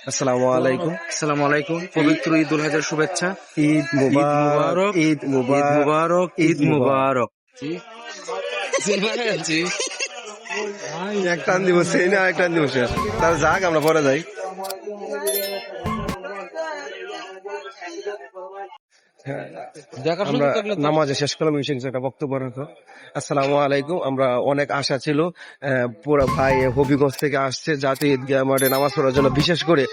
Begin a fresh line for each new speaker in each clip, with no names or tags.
আসসালামু আলাইকুম।
আসসালামু আলাইকুম। পবিত্র ঈদ উল আজহার শুভেচ্ছা।
ঈদ মুবারক,
ঈদ মুবারক, ঈদ মুবারক। জি
এক টান দিব সেই না, এক টান দিব শেষ। তাহলে যাক, আমরা পরে যাই।
দেখার
আমরা
সুযোগ থাকলে তো
নামাজে শেষ করলাম, একটা বক্তব্য রাখো। আসসালামু আলাইকুম। আমরা অনেক আশা ছিল, পুরা ভাই হবিগঞ্জ থেকে আসছে জাতীয় ঈদগাহ মাঠে নামাজ পড়ার জন্য, বিশেষ করে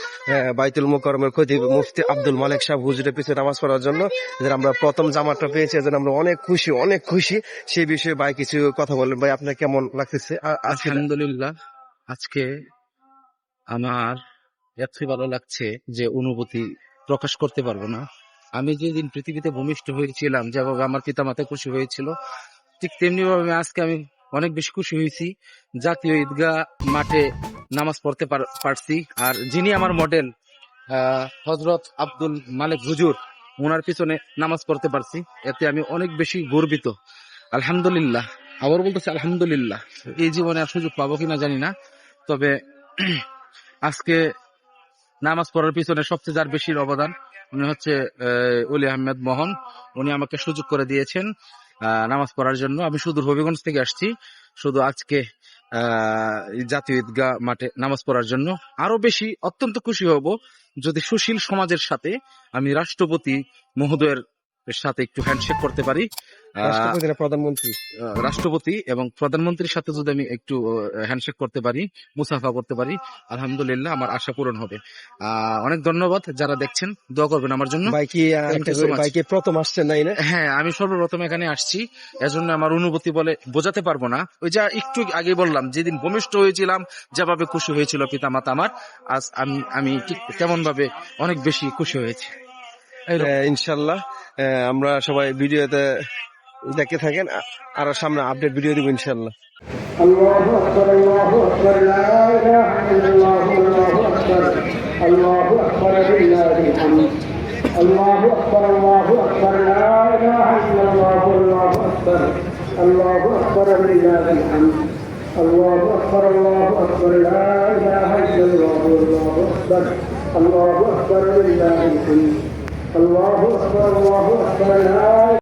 বাইতুল মুকাররমের খতিব মুফতি আব্দুল মালিক সাহেব হুজুরের পিছনে নামাজ পড়ার জন্য। এদের আমরা প্রথম জামাতটা পেয়েছি, এজন্য আমরা অনেক খুশি, অনেক খুশি। সেই বিষয়ে ভাই কিছু কথা বললেন। ভাই, আপনার কেমন লাগতেছে আজকে?
আলহামদুলিল্লাহ, আজকে আমার এতই ভালো লাগছে যে অনুভূতি প্রকাশ করতে পারবো না। আমি যেদিন পৃথিবীতে ভূমিষ্ঠ হয়েছিলাম, যেভাবে আমার পিতামাতা খুশি হয়েছিল, ঠিক তেমনি ভাবে আজকে আমি অনেক বেশি খুশি হয়েছি। জাতীয় ঈদগাহ মাঠে নামাজ পড়তে পারছি। আর যিনি আমার মডেল, হযরত আব্দুল মালিক হুজুর, ওনার পিছনে নামাজ পড়তে পারছি, এতে আমি অনেক বেশি গর্বিত। আলহামদুলিল্লাহ, আবার বলতেছি আলহামদুলিল্লাহ। এই জীবনে আর সুযোগ পাবো কিনা জানি না, তবে আজকে নামাজ পড়ার পিছনে সবচেয়ে যার বেশি অবদান, উনি হচ্ছে অলি আহমেদ মোহন। উনি আমাকে সুযোগ করে দিয়েছেন নামাজ পড়ার জন্য। আমি সুদূর হবিগঞ্জ থেকে আসছি শুধু আজকে জাতীয় ঈদগাহ মাঠে নামাজ পড়ার জন্য। আরো বেশি অত্যন্ত খুশি হব যদি সুশীল সমাজের সাথে আমি রাষ্ট্রপতি মহোদয়ের সাথে একটু হ্যান্ডশেক করতে পারি।
রাষ্ট্রপতি না প্রধানমন্ত্রী?
রাষ্ট্রপতি এবং প্রধানমন্ত্রীর সাথে যদি আমি একটু হ্যান্ডশেক করতে পারি, মুসাফা করতে পারি, আলহামদুলিল্লাহ আমার আশা পূরণ হবে। অনেক ধন্যবাদ যারা দেখছেন, দোয়া করবেন আমার জন্য।
ভাই কি প্রথম আসছেন নাই না?
হ্যাঁ, আমি সর্বপ্রথম এখানে আসছি, এজন্য আমার অনুভূতি বলে বোঝাতে পারবো না। ওই যা একটু আগে বললাম, যেদিন ভূমিষ্ঠ হয়েছিলাম, যেভাবে খুশি হয়েছিল পিতামাতা আমার, আজ আমি ঠিক তেমন ভাবে অনেক বেশি খুশি হয়েছি।
ইনশাল্লাহ আমরা সবাই ভিডিওতে দেখে থাকেন, আর সামনে আপডেট ভিডিও দিব ইনশাল্লাহ।
الله أكبر الله أكبر لا إله إلا الله الله أكبر الله أكبر لله الحمد الله أكبر الله أكبر لا إله إلا الله الله أكبر الله أكبر لله الحمد الله أكبر الله أكبر لا إله إلا الله الله أكبر الله أكبر لله الحمد الله أكبر الله أكبر لا